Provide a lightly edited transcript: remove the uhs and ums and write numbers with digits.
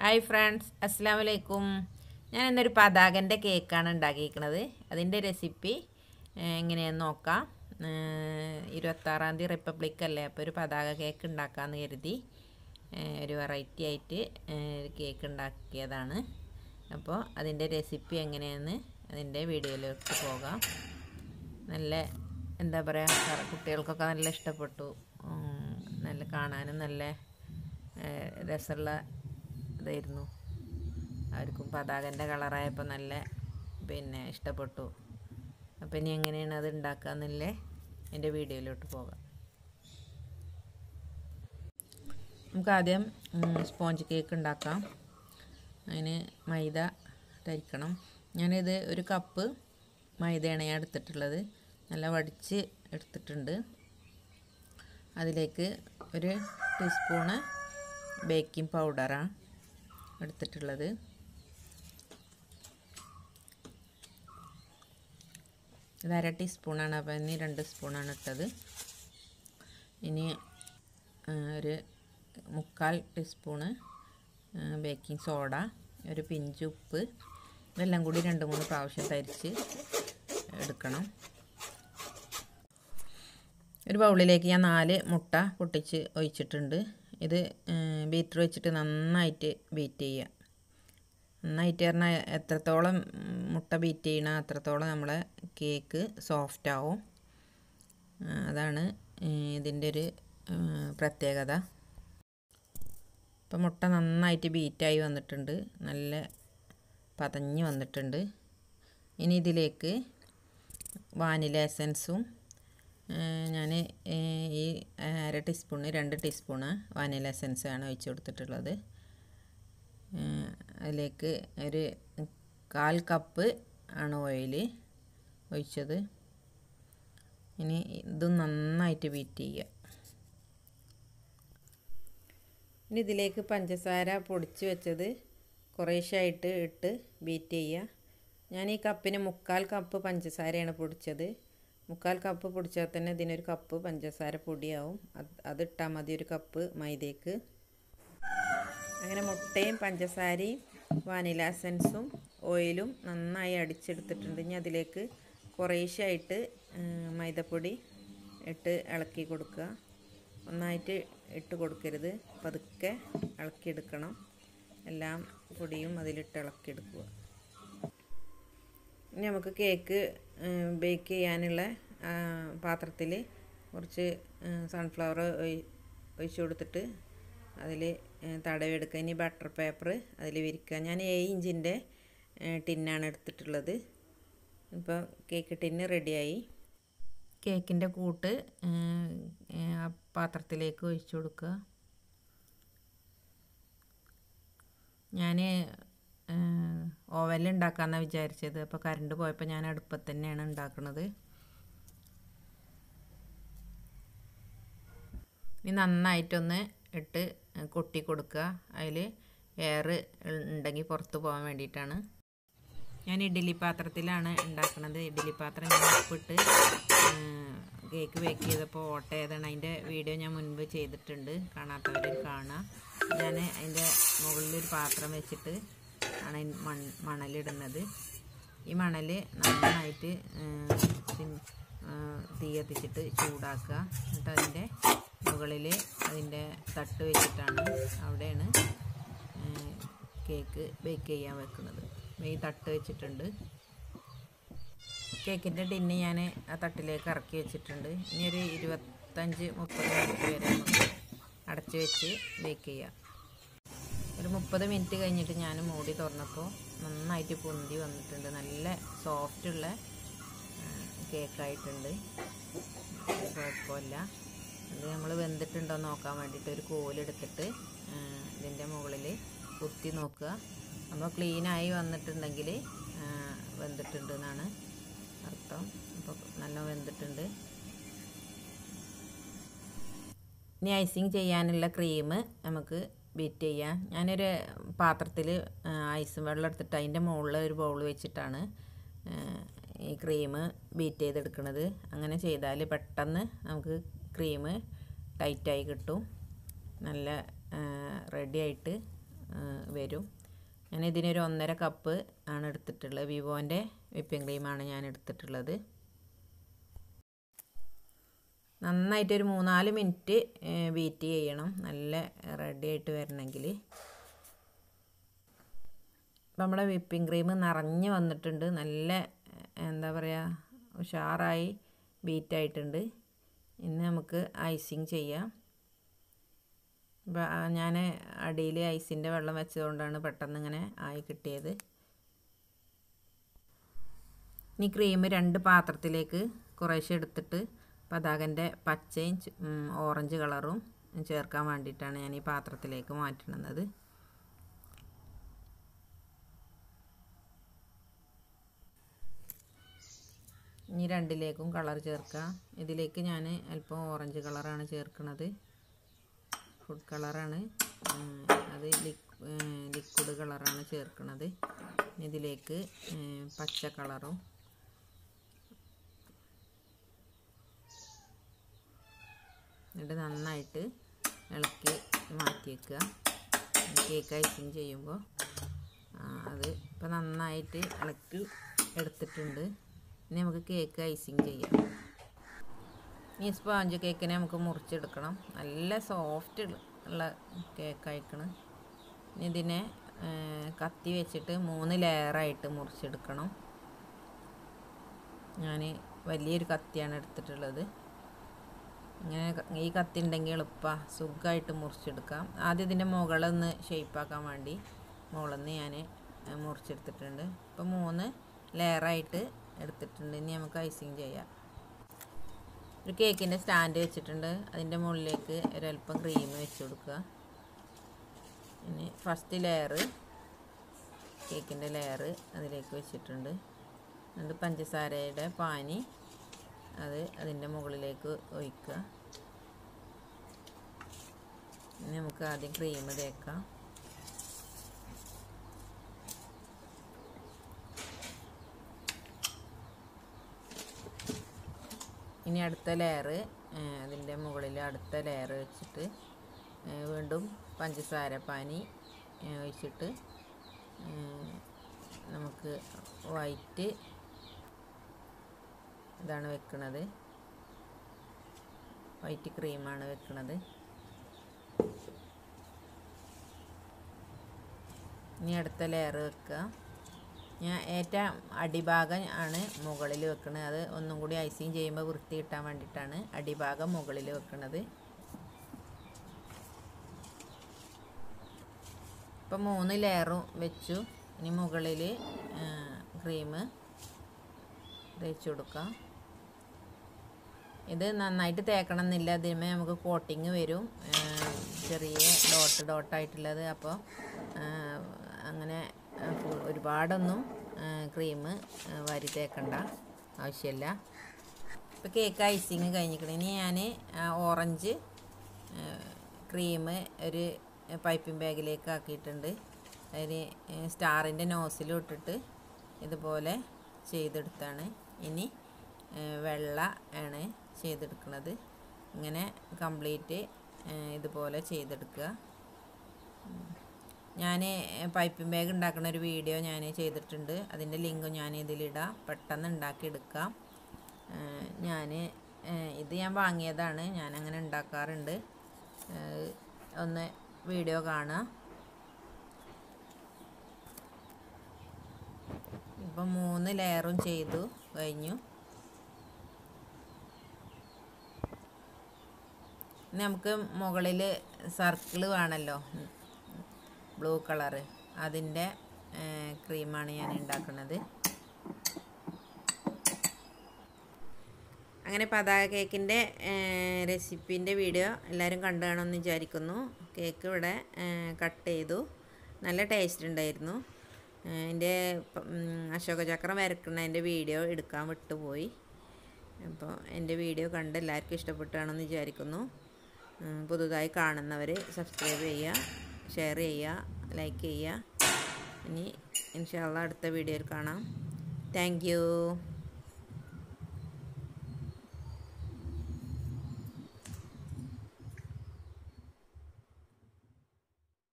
Hi friends, അസ്സലാമു അലൈക്കും. ഞാൻ ഇന്നൊരു പതാകൻ്റെ കേക്കാണ് ഉണ്ടാക്കിയിരിക്കുന്നത്. അതിൻ്റെ റെസിപ്പി എങ്ങനെയാണെന്ന് നോക്കാം. 26-ാം തീയതി റിപ്പബ്ലിക് അല്ലേ, അപ്പോൾ ഒരു പതാക കേക്ക് ഉണ്ടാക്കാമെന്ന് കരുതി ഒരു വെറൈറ്റി ആയിട്ട് കേക്ക് ഉണ്ടാക്കിയതാണ്. അപ്പോൾ അതിൻ്റെ റെസിപ്പി എങ്ങനെയാണെന്ന് അതിൻ്റെ വീഡിയോയിലേക്ക് പോകാം. നല്ല എന്താ പറയുക, കുട്ടികൾക്കൊക്കെ നല്ല ഇഷ്ടപ്പെട്ടു. നല്ല കാണാനും നല്ല രസമുള്ള ഇതായിരുന്നു. അവർക്കും പതാകൻ്റെ കളറായപ്പോൾ നല്ല ഇഷ്ടപ്പെട്ടു. അപ്പോൾ ഇനി എങ്ങനെയാണ് അത് ഉണ്ടാക്കാമെന്നല്ലേ എൻ്റെ വീഡിയോയിലോട്ട് പോകാം. നമുക്ക് ആദ്യം സ്പോഞ്ച് കേക്ക് ഉണ്ടാക്കാം. അതിന് മൈദ തരിക്കണം. ഞാനിത് ഒരു കപ്പ് മൈദയാണ് ഞാൻ എടുത്തിട്ടുള്ളത്. നല്ല വടിച്ച് എടുത്തിട്ടുണ്ട്. അതിലേക്ക് ഒരു ടീസ്പൂണ് ബേക്കിംഗ് പൗഡറാണ് എടുത്തിട്ടുള്ളത്. ഇത് 1/2 ടീസ്പൂണാണ്, അപ്പോൾ ഇനി 2 സ്പൂണാണ് ഇട്ടത്. ഇനി ഒരു 3/4 ടീസ്പൂണ് ബേക്കിംഗ് സോഡ, ഒരു പിഞ്ച് ഉപ്പ്, ഇതെല്ലാം കൂടി 2-3 പ്രാവശ്യം തരിച്ച് എടുക്കണം. ഒരു ബൗളിലേക്ക് ഞാൻ 4 മുട്ട പൊട്ടിച്ച് ഒഴിച്ചിട്ടുണ്ട്. ഇത് ബീറ്റർ വെച്ചിട്ട് നന്നായിട്ട് ബീറ്റ് ചെയ്യുക. നന്നായിട്ട് പറഞ്ഞാൽ എത്രത്തോളം മുട്ട ബീറ്റ് ചെയ്യണം അത്രത്തോളം നമ്മളെ കേക്ക് സോഫ്റ്റ് ആവും. അതാണ് ഇതിൻ്റെ ഒരു പ്രത്യേകത. ഇപ്പം മുട്ട നന്നായിട്ട് ബീറ്റായി വന്നിട്ടുണ്ട്, നല്ല പതഞ്ഞ് വന്നിട്ടുണ്ട്. ഇനി ഇതിലേക്ക് വാനില എസൻസും ഞാൻ ഈ 1/2 ടീസ്പൂണ് 2 ടീസ്പൂണ് വാനില എസൻസാണ് ഒഴിച്ച് കൊടുത്തിട്ടുള്ളത്. അതിലേക്ക് ഒരു 1/4 കപ്പ് ആണ് ഓയിൽ ഒഴിച്ചത്. ഇനി ഇതും നന്നായിട്ട് ബീറ്റ് ചെയ്യുക. ഇനി ഇതിലേക്ക് പഞ്ചസാര പൊടിച്ച് വെച്ചത് കുറേശ്ശായിട്ട് ഇട്ട് ബീറ്റ് ചെയ്യുക. ഞാൻ ഈ കപ്പിന് 3/4 കപ്പ് പഞ്ചസാരയാണ് പൊടിച്ചത്. 3/4 കപ്പ് പൊടിച്ചാൽ തന്നെ ഇതിനൊരു കപ്പ് പഞ്ചസാര പൊടിയാവും. അതിട്ടാൽ മതി ഒരു കപ്പ് മൈദയ്ക്ക്. അങ്ങനെ മുട്ടയും പഞ്ചസാരയും വാനില എസൻസും ഓയിലും നന്നായി അടിച്ചെടുത്തിട്ടുണ്ട്. ഇനി അതിലേക്ക് കുറേശ്ശായിട്ട് മൈദപ്പൊടി ഇട്ട് ഇളക്കി കൊടുക്കുക. ഒന്നായിട്ട് ഇട്ട് കൊടുക്കരുത്, പതുക്കെ ഇളക്കിയെടുക്കണം. എല്ലാം പൊടിയും അതിലിട്ട് ഇളക്കിയെടുക്കുക. ഇനി നമുക്ക് കേക്ക് ബേക്ക് ചെയ്യാനുള്ള പാത്രത്തിൽ കുറച്ച് സൺഫ്ലവർ ഒഴിച്ച് കൊടുത്തിട്ട് അതിൽ തടവെടുക്കുക. ഇനി ബട്ടർ പേപ്പർ അതിൽ വിരിക്കുക. ഞാൻ 7 ഇഞ്ചിൻ്റെ ടിന്നാണ് എടുത്തിട്ടുള്ളത്. ഇപ്പോൾ കേക്ക് ടിന്ന് റെഡിയായി. കേക്കിൻ്റെ കൂട്ട് പാത്രത്തിലേക്ക് ഒഴിച്ചു കൊടുക്കുക. ഞാൻ ഓവനിൽ ഉണ്ടാക്കാമെന്നാണ് വിചാരിച്ചത്. അപ്പോൾ കറണ്ട് പോയപ്പോൾ ഞാൻ അടുപ്പത്ത് തന്നെയാണ് ഉണ്ടാക്കുന്നത്. ഇനി നന്നായിട്ടൊന്ന് ഇട്ട് കൊട്ടി കൊടുക്കുക. അതിൽ എയർ ഉണ്ടെങ്കിൽ പുറത്ത് പോകാൻ വേണ്ടിയിട്ടാണ്. ഞാൻ ഇഡ്ഡലി പാത്രത്തിലാണ് ഉണ്ടാക്കുന്നത്. ഇഡ്ഡലി പാത്രം ഞാൻ ഉപ്പിട്ട് കേക്ക് ബേക്ക് ചെയ്തപ്പോൾ ഓട്ട ചെയ്താണ്. അതിൻ്റെ വീഡിയോ ഞാൻ മുൻപ് ചെയ്തിട്ടുണ്ട്, കാണാത്തവർ കാണുക. ഞാൻ അതിൻ്റെ മുകളിലൊരു പാത്രം വെച്ചിട്ട് ആണ് മണലിടുന്നത്. ഈ മണൽ നന്നായിട്ട് തീ കത്തിച്ചിട്ട് ചൂടാക്കുക. എന്നിട്ട് അതിൻ്റെ മുകളിൽ അതിൻ്റെ തട്ട് വെച്ചിട്ടാണ് അവിടെയാണ് കേക്ക് ബേക്ക് ചെയ്യാൻ വെക്കുന്നത്. ഈ തട്ട് വെച്ചിട്ടുണ്ട്. കേക്കിൻ്റെ ടിന്ന് ഞാൻ ആ തട്ടിലേക്ക് ഇറക്കി വെച്ചിട്ടുണ്ട്. ഇനി ഒരു 25-30 മിനിറ്റ് വരെ നമുക്ക് അടച്ച് വെച്ച് ബേക്ക് ചെയ്യാം. ഒരു 30 മിനിറ്റ് കഴിഞ്ഞിട്ട് ഞാൻ മൂടി തുറന്നപ്പോൾ നന്നായിട്ട് പൊന്തി വന്നിട്ടുണ്ട്. നല്ല സോഫ്റ്റുള്ള കേക്കായിട്ടുണ്ട്. കുഴപ്പമില്ല. അത് നമ്മൾ വെന്തിട്ടുണ്ടോ നോക്കാൻ വേണ്ടിയിട്ട് ഒരു കോലെടുത്തിട്ട് ഇതിൻ്റെ മുകളിൽ കുത്തി നോക്കുക. അപ്പോൾ ക്ലീനായി വന്നിട്ടുണ്ടെങ്കിൽ വെന്തിട്ടുണ്ട് എന്നാണ് അർത്ഥം. അപ്പോൾ നല്ല വെന്തിട്ടുണ്ട്. ഇനി ഐസിങ് ചെയ്യാനുള്ള ക്രീം നമുക്ക് ബീറ്റ് ചെയ്യാം. ഞാനൊരു പാത്രത്തിൽ ഐസും വെള്ളം എടുത്തിട്ട് അതിൻ്റെ മുകളിൽ ഒരു ബൗൾ വെച്ചിട്ടാണ് ഈ ക്രീം ബീറ്റ് ചെയ്തെടുക്കുന്നത്. അങ്ങനെ ചെയ്താൽ പെട്ടെന്ന് നമുക്ക് ക്രീം ടൈറ്റായി കിട്ടും. നല്ല റെഡി ആയിട്ട് വരും. ഞാൻ ഇതിനൊരു 1.5 കപ്പ് ആണ് എടുത്തിട്ടുള്ളത്. വിവോൻ്റെ വിപ്പിംഗ് ക്രീമാണ് ഞാൻ എടുത്തിട്ടുള്ളത്. നന്നായിട്ടൊരു 3-4 മിനിറ്റ് ബീറ്റ് ചെയ്യണം, നല്ല റെഡി ആയിട്ട് വരണമെങ്കിൽ. ഇപ്പം നമ്മുടെ വിപ്പിംഗ് ക്രീം നിറഞ്ഞ് വന്നിട്ടുണ്ട്, നല്ല എന്താ പറയുക ഉഷാറായി ബീറ്റായിട്ടുണ്ട്. ഇനി നമുക്ക് ഐസിങ് ചെയ്യാം. ഞാൻ അടിയിൽ ഐസിൻ്റെ വെള്ളം വെച്ചതുകൊണ്ടാണ് പെട്ടെന്ന് ഇങ്ങനെ ആയി കിട്ടിയത്. ഇനി ക്രീം 2 പാത്രത്തിലേക്ക് കുറേശ്ശെ എടുത്തിട്ട് പതാകൻ്റെ പച്ചയും ഓറഞ്ച് കളറും ചേർക്കാൻ വേണ്ടിയിട്ടാണ് ഞാൻ ഈ പാത്രത്തിലേക്ക് മാറ്റുന്നത്. ഇനി 2ലേക്കും കളർ ചേർക്കാം. ഇതിലേക്ക് ഞാൻ അല്പം ഓറഞ്ച് കളറാണ് ചേർക്കുന്നത്, ഫുഡ് കളറാണ്, അത് ലിക്വിഡ് കളറാണ് ചേർക്കുന്നത്. ഇതിലേക്ക് പച്ച കളറും എന്നിട്ട് നന്നായിട്ട് ഇളക്കി മാറ്റി വയ്ക്കുക. കേക്ക് ഐസിങ് ചെയ്യുമ്പോൾ അത് ഇപ്പം നന്നായിട്ട് ഇളക്കി എടുത്തിട്ടുണ്ട്. ഇനി നമുക്ക് കേക്ക് ഐസിങ് ചെയ്യാം. ഈ സ്പോഞ്ച് കേക്കിനെ നമുക്ക് മുറിച്ചെടുക്കണം. നല്ല സോഫ്റ്റ് ഉള്ള കേക്ക് അയക്കണം. ഇതിനെ കത്തി വെച്ചിട്ട് 3 ലെയറായിട്ട് മുറിച്ചെടുക്കണം. ഞാൻ വലിയൊരു കത്തിയാണ് എടുത്തിട്ടുള്ളത്. ഇങ്ങനെ ഈ കത്തി ഉണ്ടെങ്കിൽ എളുപ്പമാണ്, സുഖമായിട്ട് മുറിച്ചെടുക്കാം. ആദ്യം ഇതിൻ്റെ മുകളൊന്ന് ഷേപ്പാക്കാൻ വേണ്ടി മുകളൊന്ന് ഞാൻ മുറിച്ചെടുത്തിട്ടുണ്ട്. ഇപ്പോൾ 3 ലെയറായിട്ട് എടുത്തിട്ടുണ്ട്. ഇനി നമുക്ക് ഐസിങ് ചെയ്യാം. ഒരു കേക്കിൻ്റെ സ്റ്റാൻഡ് വെച്ചിട്ടുണ്ട്, അതിൻ്റെ മുകളിലേക്ക് ഒരല്പം ക്രീം വെച്ച് കൊടുക്കുക. ഇനി ഫസ്റ്റ് ലെയർ കേക്കിൻ്റെ ലെയർ അതിലേക്ക് വെച്ചിട്ടുണ്ട്. എന്നിട്ട് പഞ്ചസാരയുടെ പാനി അത് അതിൻ്റെ മുകളിലേക്ക് ഒഴിക്കുക. ഇനി നമുക്ക് ആദ്യം ക്രീം തേക്കാം. ഇനി അടുത്ത ലെയർ അതിൻ്റെ മുകളിൽ അടുത്ത ലെയർ വെച്ചിട്ട് വീണ്ടും പഞ്ചസാര പാനി ഒഴിച്ചിട്ട് നമുക്ക് വൈറ്റ് ഇതാണ് വെക്കുന്നത്, വൈറ്റ് ക്രീമാണ് വെക്കുന്നത്. ഇനി അടുത്ത ലെയർ വെക്കുക. ഞാൻ ഏറ്റവും അടിഭാഗം ആണ് മുകളിൽ വെക്കുന്നത്. അത് ഒന്നും കൂടി ഐസിങ് ചെയ്യുമ്പോൾ വൃത്തി കിട്ടാൻ വേണ്ടിയിട്ടാണ് അടിഭാഗം മുകളിൽ വെക്കുന്നത്. ഇപ്പം 3 ലെയറും വെച്ചു. ഇനി മുകളിൽ ക്രീം തേച്ച് കൊടുക്കാം. ഇത് നന്നായിട്ട് തേക്കണം എന്നില്ല, അതിന്മേൽ നമുക്ക് കോട്ടിങ് വരും, ചെറിയ ഡോട്ടായിട്ടുള്ളത്. അപ്പോൾ അങ്ങനെ ഒരുപാടൊന്നും ക്രീം വാരി തേക്കണ്ട ആവശ്യമില്ല. ഇപ്പോൾ കേക്ക് ഐസിങ് കഴിഞ്ഞിരിക്കണം. ഇനി ഞാൻ ഓറഞ്ച് ക്രീം ഒരു പൈപ്പിംഗ് ബാഗിലേക്ക് ആക്കിയിട്ടുണ്ട്. അതിന് സ്റ്റാറിൻ്റെ നോസിലും ഇട്ടിട്ട് ഇതുപോലെ ചെയ്തെടുത്താണ്. ഇനി വെള്ള ആണ് ചെയ്തെടുക്കുന്നത്. ഇങ്ങനെ കംപ്ലീറ്റ് ഇതുപോലെ ചെയ്തെടുക്കുക. ഞാൻ പൈപ്പിംഗ് ബാഗ് ഉണ്ടാക്കുന്ന ഒരു വീഡിയോ ഞാൻ ചെയ്തിട്ടുണ്ട്, അതിൻ്റെ ലിങ്ക് ഞാൻ ഇതിലിടാം. പെട്ടെന്ന് ഉണ്ടാക്കിയെടുക്കാം. ഇത് ഞാൻ വാങ്ങിയതാണ്, ഞാനങ്ങനെ ഉണ്ടാക്കാറുണ്ട്. ഒന്ന് വീഡിയോ കാണുക. ഇപ്പം 3 ലെയറും ചെയ്തു കഴിഞ്ഞു. നമുക്ക് മുകളിൽ സർക്കിൾ വേണമല്ലോ, ബ്ലൂ കളറ്, അതിൻ്റെ ക്രീമാണ് ഞാൻ ഉണ്ടാക്കുന്നത്. അങ്ങനെ പതാക കേക്കിൻ്റെ റെസിപ്പീൻ്റെ വീഡിയോ എല്ലാവരും കണ്ടു കാണുമെന്ന് വിചാരിക്കുന്നു. കേക്ക് ഇവിടെ കട്ട് ചെയ്തു, നല്ല ടേസ്റ്റ് ഉണ്ടായിരുന്നു. എൻ്റെ അശോകചക്രം വരക്കുന്നതിൻ്റെ വീഡിയോ എടുക്കാൻ വിട്ടുപോയി. അപ്പോൾ എൻ്റെ വീഡിയോ കണ്ട് എല്ലാവർക്കും ഇഷ്ടപ്പെട്ടാണെന്ന് വിചാരിക്കുന്നു. പുതുതായി കാണുന്നവർ സബ്സ്ക്രൈബ് ചെയ്യുക, ഷെയർ ചെയ്യുക, ലൈക്ക് ചെയ്യുക. ഇനി ഇൻഷാ അല്ലാഹ് അടുത്ത വീഡിയോയിൽ കാണാം. Thank you.